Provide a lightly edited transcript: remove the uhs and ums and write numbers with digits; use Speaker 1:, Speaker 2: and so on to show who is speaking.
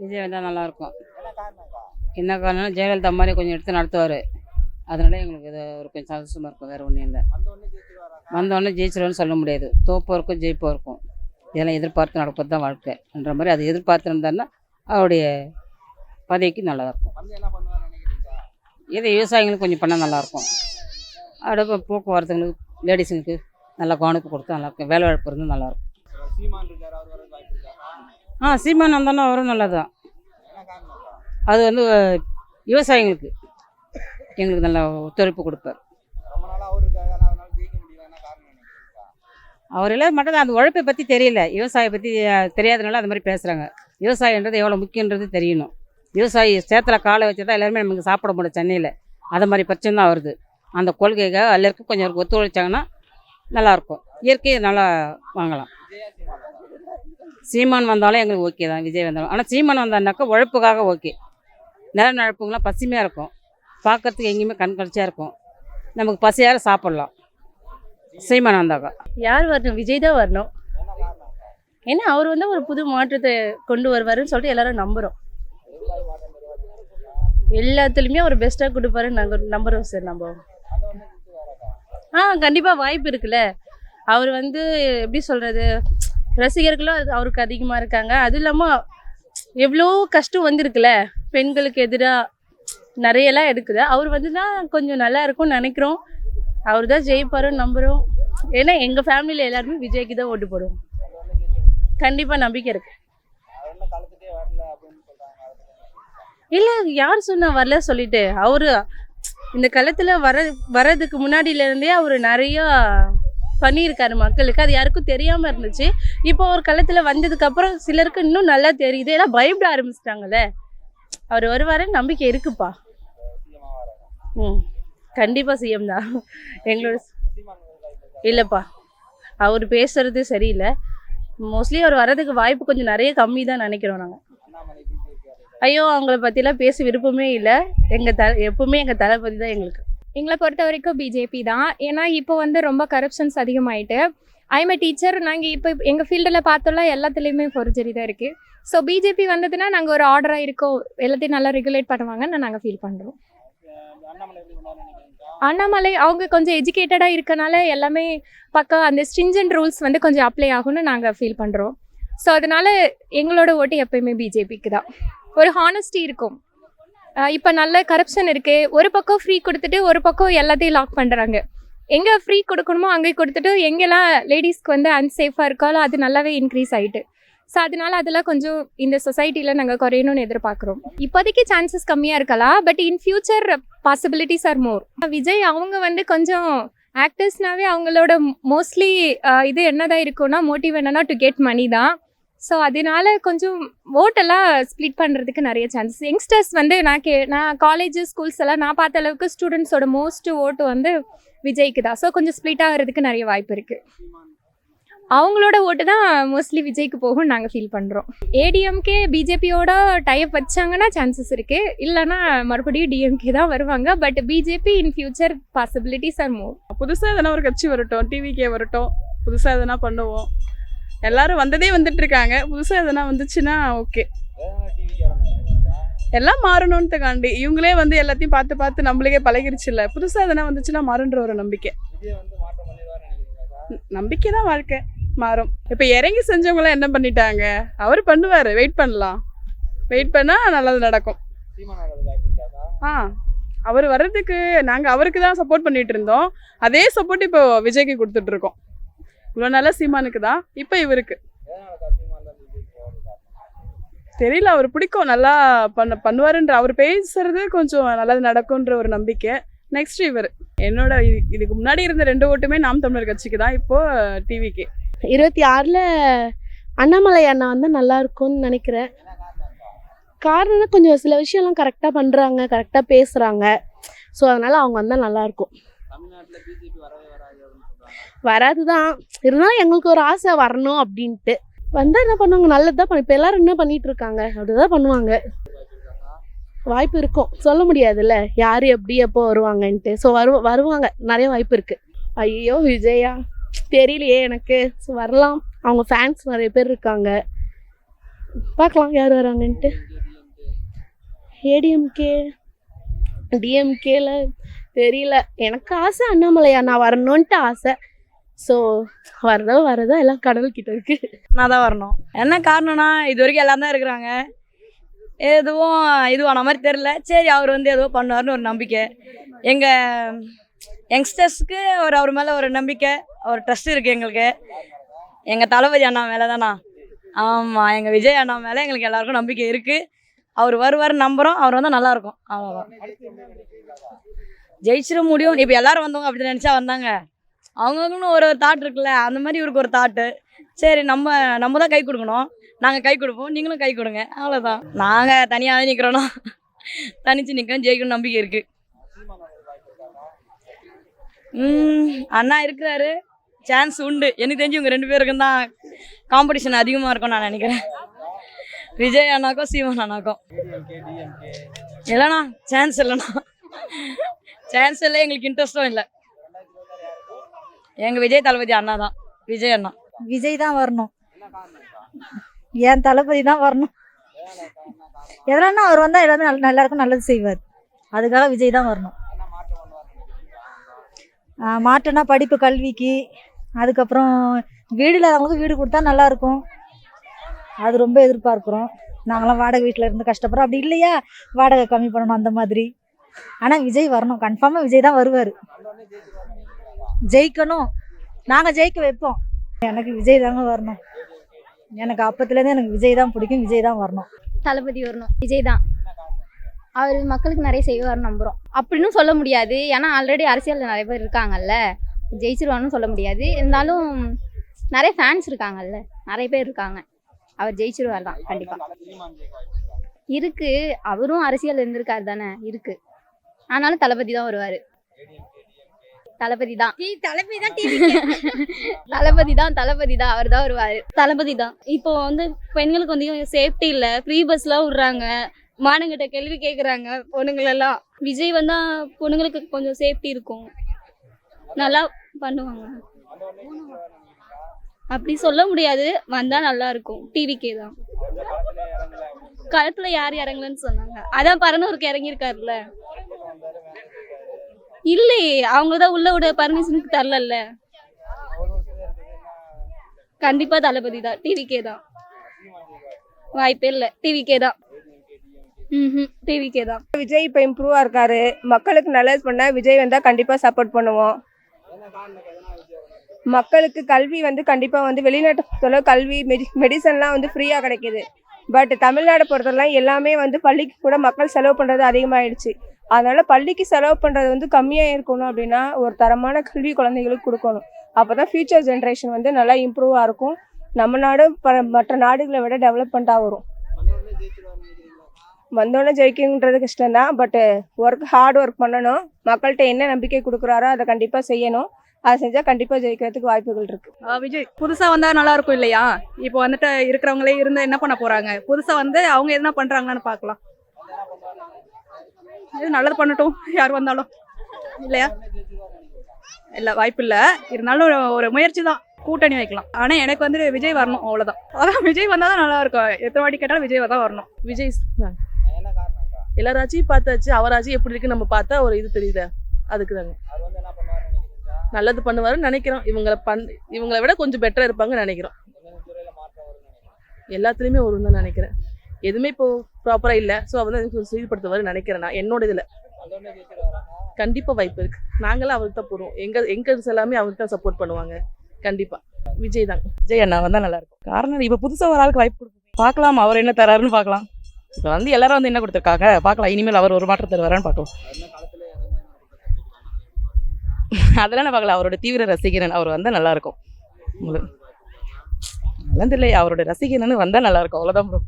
Speaker 1: விஜய் வந்தால் நல்லாயிருக்கும். என்ன காரணம்னா ஜெயலலிதா மாதிரி கொஞ்சம் எடுத்து நடத்துவார். அதனால எங்களுக்கு இது ஒரு கொஞ்சம் சந்தோஷமாக இருக்கும். வேறு ஒன்றும் இல்லை. வந்தோடனே ஜெயிச்சிருவான்னு சொல்ல முடியாது. தோப்போருக்கும் ஜெயிப்போருக்கும் இதெல்லாம் எதிர்பார்த்து நடப்பது தான் வாழ்க்கைன்ற மாதிரி அது எதிர்பார்த்து இருந்தாருன்னா அவருடைய பதவிக்கு நல்லாயிருக்கும். இதை விவசாயிகளுக்கு கொஞ்சம் பண்ணால் நல்லாயிருக்கும். அடுப்பு போக்குவரத்துங்களுக்கு லேடிஸுங்களுக்கு நல்லா கவனிப்பு கொடுத்தா நல்லாயிருக்கும். வேலை வாய்ப்பு இருந்தால் நல்லாயிருக்கும். சீமான் வந்தோன்னா அவரும் நல்லதான். அது வந்து விவசாயிங்களுக்கு எங்களுக்கு நல்ல ஒத்துழைப்பு கொடுப்பார். அவரெல்லாம் மட்டும் அந்த உழைப்பை பற்றி தெரியல, விவசாயியை பற்றி தெரியாதனால அது மாதிரி பேசுகிறாங்க. விவசாயன்றது எவ்வளோ முக்கியன்றது தெரியணும். விவசாயி சேத்துல காலை வச்சு தான் எல்லாருமே நமக்கு சாப்பிட முடியும் சென்னையில். அது மாதிரி பிரச்சனை தான் வருது. அந்த கொள்கைக்காக எல்லாருக்கும் கொஞ்சம் ஒத்துழைச்சாங்கன்னா நல்லாயிருக்கும். இயற்கையை நல்லா வாங்கலாம். சீமான் வந்தாலும் எங்களுக்கு ஓகே தான். விஜய் வந்தாலும். ஆனால் சீமான் வந்தான்னாக்கா உழைப்புக்காக ஓகே. நில நழைப்புங்களாம் பசுமையாக இருக்கும். பார்க்கறதுக்கு எங்கேயுமே கண் கழிச்சியாக இருக்கும். நமக்கு பசியார சாப்பிட்லாம் சீமான் வந்தாக்கா.
Speaker 2: யார் வரணும்? விஜய் தான் வரணும். ஏன்னா அவர் வந்து ஒரு புது மாற்றத்தை கொண்டு வருவாருன்னு சொல்லிட்டு எல்லாரும் நம்புகிறோம். எல்லாத்துலேயுமே அவர் பெஸ்ட்டாக கொடுப்பாருன்னு நாங்கள் நம்புகிறோம் சார். நம்ம கண்டிப்பாக வாய்ப்பு இருக்குல்ல. அவர் வந்து எப்படி சொல்கிறது, ரசிகர்களும் அவருக்கு அதிகமாக இருக்காங்க. அதுவும் இல்லாமல் எவ்வளோ கஷ்டம் வந்துருக்குல்ல, பெண்களுக்கு எதிராக நிறையெல்லாம் எடுக்குது. அவர் வந்து தான் கொஞ்சம் நல்லா இருக்கும்னு நினைக்கிறோம். அவர் தான் ஜெயிப்பாருன்னு நம்புகிறோம். ஏன்னா எங்கள் ஃபேமிலியில் எல்லாருமே விஜய்க்கு தான் ஓட்டு போடுவோம். கண்டிப்பாக நம்பிக்கை இருக்கு. இல்லை, யார் சொன்னா வரல சொல்லிட்டு. அவரு இந்த களத்தில் வர்றதுக்கு முன்னாடியிலேருந்தே அவர் நிறையா பண்ணியிருக்காரு மக்களுக்கு. அது யாருக்கும் தெரியாமல் இருந்துச்சு. இப்போ ஒரு களத்தில் வந்ததுக்கப்புறம் சிலருக்கு இன்னும் நல்லா தெரியுது. எல்லாம் பயப்பட ஆரம்பிச்சிட்டாங்கல்ல. அவர் வருவாருன்னு நம்பிக்கை இருக்குப்பா. கண்டிப்பாக சிஎம் தான் எங்களோட. இல்லைப்பா, அவர் பேசுறது சரியில்லை. மோஸ்ட்லி அவர் வர்றதுக்கு வாய்ப்பு கொஞ்சம் நிறைய கம்மி தான் நினைக்கிறோம் நாங்கள். ஐயோ, அவங்கள பற்றிலாம் பேச விருப்பமே இல்லை. எப்பவுமே எங்கள் தளபதி தான் எங்களுக்கு.
Speaker 3: எங்களை பொறுத்த வரைக்கும் பிஜேபி தான். ஏன்னா இப்போ வந்து ரொம்ப கரப்ஷன்ஸ் அதிகமாகிட்டு. IIM teacher. நாங்கள் இப்போ எங்கள் ஃபீல்டில் பார்த்தோம்லாம் எல்லாத்துலேயுமே ஃபோர்ஜரி தான் இருக்குது. ஸோ பிஜேபி வந்ததுன்னா நாங்கள் ஒரு ஆர்டராக இருக்கோம், எல்லாத்தையும் நல்லா ரெகுலேட் பண்ணுவாங்கன்னு நாங்கள் ஃபீல் பண்ணுறோம். அண்ணாமலை அவங்க கொஞ்சம் எஜுகேட்டடாக இருக்கனால எல்லாமே பக்கம் அந்த ஸ்ட்ரிஞ்சன்ட் ரூல்ஸ் வந்து கொஞ்சம் அப்ளை ஆகும்னு நாங்கள் ஃபீல் பண்ணுறோம். ஸோ அதனால் எங்களோட ஓட்டு எப்போயுமே பிஜேபிக்கு தான். ஒரு ஹானஸ்டி இருக்கும். இப்போ நல்ல கரப்ஷன் இருக்குது. ஒரு பக்கம் ஃப்ரீ கொடுத்துட்டு ஒரு பக்கம் எல்லாத்தையும் லாக் பண்ணுறாங்க. எங்கே ஃப்ரீ கொடுக்கணுமோ அங்கே கொடுத்துட்டு எங்கெல்லாம் லேடிஸ்க்கு வந்து அன்சேஃபாக இருக்காலோ அது நல்லாவே இன்க்ரீஸ் ஆகிட்டு. ஸோ அதனால அதெல்லாம் கொஞ்சம் இந்த சொசைட்டியில் நாங்கள் குறையணும்னு எதிர்பார்க்குறோம். இப்போதைக்கு சான்சஸ் கம்மியாக இருக்கலாம். But in future possibilities are more. Vijay அவங்க வந்து கொஞ்சம் ஆக்டர்ஸ்னாவே அவங்களோட மோஸ்ட்லி இது என்னதான் இருக்கும்னா மோட்டிவ் என்னன்னா டு கெட் மணி தான். ஸோ அதனால கொஞ்சம் ஓட்டெல்லாம் ஸ்ப்ளிட் பண்ணுறதுக்கு நிறைய சான்சஸ். யங்ஸ்டர்ஸ் வந்து நான் காலேஜ் ஸ்கூல்ஸ் எல்லாம் நான் பார்த்த அளவுக்கு ஸ்டூடெண்ட்ஸோட மோஸ்ட் ஓட்டு வந்து விஜய்க்கு தான். ஸோ கொஞ்சம் ஸ்ப்ளிட் ஆகிறதுக்கு நிறைய வாய்ப்பு இருக்குது. அவங்களோட ஓட்டு தான் மோஸ்ட்லி விஜய்க்கு போகும்னு நாங்கள் ஃபீல் பண்ணுறோம். ஏடிஎம்கே பிஜேபியோட டைப் வச்சாங்கன்னா சான்சஸ் இருக்குது. இல்லைன்னா மறுபடியும் டிஎம்கே தான் வருவாங்க. But BJP in future possibilities are more.
Speaker 4: புதுசாக எதனா ஒரு கட்சி வரட்டும், டிவிக்கே வரட்டும், புதுசாக எதனா பண்ணுவோம். எல்லாரும் வந்ததே வந்துட்டு இருக்காங்க. புதுசாக எதனா வந்துச்சுன்னா ஓகே. எல்லாம் மாறணும்னுக்காண்டி இவங்களே வந்து எல்லாத்தையும் பார்த்து பார்த்து நம்மளுக்கே பழகிருச்சு இல்லை. புதுசாக எதனா வந்துச்சுன்னா மாறுன்ற ஒரு நம்பிக்கை. நம்பிக்கை தான் வாழ்க்கை. மாறும். இப்போ இறங்கி செஞ்சவங்களாம் என்ன பண்ணிட்டாங்க? அவர் பண்ணுவார். வெயிட் பண்ணலாம். வெயிட் பண்ணால் நல்லது நடக்கும். அவர் வர்றதுக்கு நாங்கள் அவருக்கு தான் சப்போர்ட் பண்ணிட்டு இருந்தோம். அதே சப்போர்ட் இப்போ விஜய்க்கு கொடுத்துட்ருக்கோம். இவ்வளோ நாளாக சீமானுக்கு தான், இப்போ இவருக்கு தெரியல. அவர் பிடிக்கும், நல்லா பண்ணுவாருன்ற அவர் பேசுறது கொஞ்சம் நல்லது நடக்கும்ன்ற ஒரு நம்பிக்கை. நெக்ஸ்ட் இவர். என்னோட இதுக்கு முன்னாடி இருந்த 2 ஓட்டுமே நாம் தமிழர் கட்சிக்கு தான். இப்போது டிவிக்கு
Speaker 5: 26 அண்ணாமலை அண்ணா வந்து நல்லா இருக்கும்னு நினைக்கிறேன். காரணம் கொஞ்சம் சில விஷயம்லாம் கரெக்டாக பண்ணுறாங்க, கரெக்டாக பேசுகிறாங்க. ஸோ அதனால் அவங்க வந்தால் நல்லாயிருக்கும். வராது தான், இருந்தாலும் எங்களுக்கு ஒரு ஆசை வரணும் அப்படின்ட்டு. வந்தால் என்ன பண்ணுவாங்க? நல்லது தான் இப்போ எல்லோரும் என்ன பண்ணிகிட்டு இருக்காங்க, அப்படிதான் பண்ணுவாங்க. வாய்ப்பு இருக்கும், சொல்ல முடியாதுல்ல யார் எப்படி எப்போ வருவாங்கன்ட்டு. ஸோ வருவாங்க, நிறைய வாய்ப்பு இருக்குது. ஐயோ விஜயா தெரியலையே எனக்கு. ஸோ வரலாம், அவங்க ஃபேன்ஸ் நிறைய பேர் இருக்காங்க. பார்க்கலாம் யார் வராங்கன்ட்டு. ஏடிஎம்கே டிஎம்கேல தெரியல. எனக்கு ஆசை அண்ணாமலையா நான் வரணுன்ட்டு ஆசை. ஸோ வரதோ எல்லாம் கடவுள்கிட்ட இருக்கு.
Speaker 6: நான் தான் வரணும். என்ன காரணம்னா இது வரைக்கும் எல்லாம் தான் இருக்கிறாங்க, எதுவும் இதுவான மாதிரி தெரில. சரி அவர் வந்து ஏதோ பண்ணுவார்னு ஒரு நம்பிக்கை. எங்கள் யங்ஸ்டர்ஸ்க்கு அவர் மேலே ஒரு நம்பிக்கை, ஒரு ட்ரஸ்ட் இருக்குது எங்களுக்கு. எங்கள் தளபதி அண்ணா மேலே தானா. ஆமாம், எங்கள் விஜய் அண்ணா மேலே எங்களுக்கு எல்லாருக்கும் நம்பிக்கை இருக்குது. அவர் வருவார் நம்புகிறோம். அவர் வந்தால் நல்லாயிருக்கும். அவ்வளோதான். ஜெயிச்சிட முடியும். இப்போ எல்லாரும் வந்தவங்க அப்படி நினச்சா வந்தாங்க. அவங்களுக்குன்னு ஒரு தாட் இருக்குல்ல, அந்த மாதிரி இவருக்கு ஒரு தாட்டு. சரி நம்ம தான் கை கொடுக்கணும். நாங்கள் கை கொடுப்போம், நீங்களும் கை கொடுங்க. அவ்வளோதான். நாங்கள் தனியாக நிற்கிறோன்னா தனித்து நிற்கிறோம். ஜெயிக்கணும் நம்பிக்கை இருக்குது. அண்ணா இருக்கிறாரு, சான்ஸ் உண்டு. எனக்கு தெரிஞ்சு இவங்க 2 பேருக்கும் தான் காம்படிஷன் அதிகமாக இருக்கும்னு நான் நினைக்கிறேன். விஜய் அண்ணாக்கும் சீமான் அண்ணாக்கும் இல்லைண்ணா, சான்ஸ் இல்லைண்ணா. சான்ஸ் இல்லை, எங்களுக்கு இன்ட்ரெஸ்ட்டும் இல்லை. எங்கள் விஜய் தளபதி அண்ணா தான். விஜய் அண்ணா.
Speaker 7: விஜய் தான் வரணும். என் தளபதி தான் வரணும். எதனா அவர் வந்தால் எல்லாமே எல்லாருக்கும் நல்லது செய்வார். அதுக்காக விஜய் தான் வரணும். மாற்றம்னா படிப்பு, கல்விக்கு, அதுக்கப்புறம் வீடு இல்லாதவங்களுக்கு வீடு கொடுத்தா நல்லாயிருக்கும். அது ரொம்ப எதிர்பார்க்குறோம். நாங்களாம் வாடகை வீட்டில் இருந்து கஷ்டப்படுறோம். அப்படி இல்லையா வாடகை கம்மி பண்ணணும் அந்த மாதிரி. ஆனால் விஜய் வரணும். கன்ஃபார்மாக விஜய் தான் வருவார். ஜெயிக்கணும். நாங்கள் ஜெயிக்க வைப்போம். எனக்கு விஜய் தாங்க வரணும். எனக்கு அப்பத்துலேருந்து எனக்கு விஜய் தான் பிடிக்கும். விஜய் தான் வரணும்.
Speaker 8: தளபதி வரணும். விஜய் தான். அவர் மக்களுக்கு நிறைய செய்வார்னு நம்புகிறோம். அப்படின்னு சொல்ல முடியாது, ஏன்னா ஆல்ரெடி அரசியலில் நிறைய பேர் இருக்காங்கல்ல. ஜெயிச்சிருவான்னு சொல்ல முடியாது. இருந்தாலும் நிறைய ஃபேன்ஸ் இருக்காங்கல்ல, நிறைய பேர் இருக்காங்க. அவர் ஜெயிச்சிருவார் தான் கண்டிப்பாக. இருக்கு, அவரும் அரசியல் இருந்திருக்காரு தானே, இருக்கு. ஆனாலும் தளபதி தான் வருவார். தளபதி தான். தளபதி தான் அவர் தான் வருவார்.
Speaker 2: தளபதி தான். இப்போ வந்து பெண்களுக்கு வந்து சேஃப்டி இல்லை, ஃப்ரீ பஸ்லாம் விட்றாங்க, மானங்கிட்ட கேள்வி கேட்குறாங்க பொண்ணுங்களெல்லாம். விஜய் வந்தால் பொண்ணுங்களுக்கு கொஞ்சம் சேஃப்டி இருக்கும், நல்லா பண்ணுவாங்க. அப்படி சொல்ல முடியாது, வந்தால் நல்லா இருக்கும். டிவிக்கே தான். களத்தில் யார் இறங்கலன்னு சொன்னாங்க, அதான் பரனூருக்கு இறங்கியிருக்காருல்ல. இல்லையே, அவங்க தான் உள்ள விட பர்மிஷனுக்கு தரல. கண்டிப்பா தளபதி தான். டிவிக்கே தான். வாய்ப்பே இல்லை. டிவிக்கே தான். டிவிக்கே தான்.
Speaker 9: விஜய் இப்போ இம்ப்ரூவாக இருக்காரு. மக்களுக்கு நல்லது பண்ண விஜய் வந்தால் கண்டிப்பாக சப்போர்ட் பண்ணுவோம். மக்களுக்கு கல்வி வந்து கண்டிப்பாக வந்து வெளிநாட்டை பொறுத்தளவு கல்வி மெடிசன்லாம் வந்து ஃப்ரீயாக கிடைக்கிது. பட் தமிழ்நாடை பொறுத்தவரைலாம் எல்லாமே வந்து பள்ளிக்கு கூட மக்கள் செலவு பண்ணுறது அதிகமாகிடுச்சு. அதனால் பள்ளிக்கு செலவு பண்ணுறது வந்து கம்மியாக இருக்கணும். அப்படின்னா ஒரு தரமான கல்வி குழந்தைகளுக்கு கொடுக்கணும். அப்போ தான் ஃப்யூச்சர் ஜென்ரேஷன் வந்து நல்லா இம்ப்ரூவாக இருக்கும். நம்ம நாடு மற்ற நாடுகளை விட டெவலப்மெண்ட்டாக வரும். வந்தோடனே ஜெயிக்கணுன்றது கஷ்டம்தான். பட்டு ஹார்ட் ஒர்க் பண்ணணும். மக்கள்கிட்ட என்ன நம்பிக்கை கொடுக்குறாரோ அதை கண்டிப்பாக செய்யணும். அதை செஞ்சால் கண்டிப்பாக ஜெயிக்கிறதுக்கு வாய்ப்புகள் இருக்குது.
Speaker 4: விஜய் புதுசாக வந்தால் நல்லா இருக்கும் இல்லையா? இப்போ வந்துட்டு இருக்கிறவங்களே இருந்து என்ன பண்ண போகிறாங்க? புதுசாக வந்து அவங்க என்ன பண்ணுறாங்கன்னு பார்க்கலாம். இது நல்லது பண்ணட்டும் யார் வந்தாலும், இல்லையா? இல்லை, வாய்ப்பு இல்லை. இருந்தாலும் ஒரு முயற்சி தான். கூட்டணி வைக்கலாம். ஆனால் எனக்கு வந்து விஜய் வரணும், அவ்வளோதான். அதான் விஜய் வந்தால் தான் நல்லா இருக்கும். எத்தனை வாட்டி கேட்டாலும் விஜய் தான் வரணும்.
Speaker 10: விஜய் எல்லாராச்சும் பார்த்தாச்சு, அவராச்சும் எப்படி இருக்குன்னு நம்ம பார்த்தா ஒரு இது தெரியுது. அதுக்கு தாங்க நல்லது பண்ணுவாருன்னு நினைக்கிறோம். இவங்களை விட கொஞ்சம் பெட்டராக இருப்பாங்கன்னு நினைக்கிறோம். எல்லாத்துலேயுமே ஒரு தான் நினைக்கிறேன். எதுவுமே இப்போ ப்ராப்பராக இல்லை. ஸோ அவர் தான் சீர்படுத்துவாருன்னு நினைக்கிறேன். நான் என்னோட இதில் கண்டிப்பாக வாய்ப்பு இருக்குது. நாங்களாம் அவருக்கு தான் போடுவோம். எங்கள் எல்லாமே அவருக்கு தான் சப்போர்ட் பண்ணுவாங்க. கண்டிப்பாக விஜய் தான்.
Speaker 6: விஜய் அண்ணா வந்தால் நல்லாயிருக்கும். காரணம் இப்போ புதுசாக ஒரு ஆளுக்கு வாய்ப்பு கொடுப்போம். பார்க்கலாம் அவர் என்ன தராருன்னு பார்க்கலாம். இப்போ வந்து எல்லாரும் வந்து என்ன கொடுத்துருக்காங்க பார்க்கலாம். இனிமேல் அவர் ஒரு மாற்றம் தருவாரான்னு பார்க்கலாம். அதெல்லாம் நான் பார்க்கல. அவரோட தீவிர ரசிகரன் அவர் வந்தால் நல்லாயிருக்கும். அதெல்லாம் தெரியல, அவரோட ரசிகரன்னு வந்தால் நல்லாயிருக்கும். அவ்வளோதான் ப்ரோ.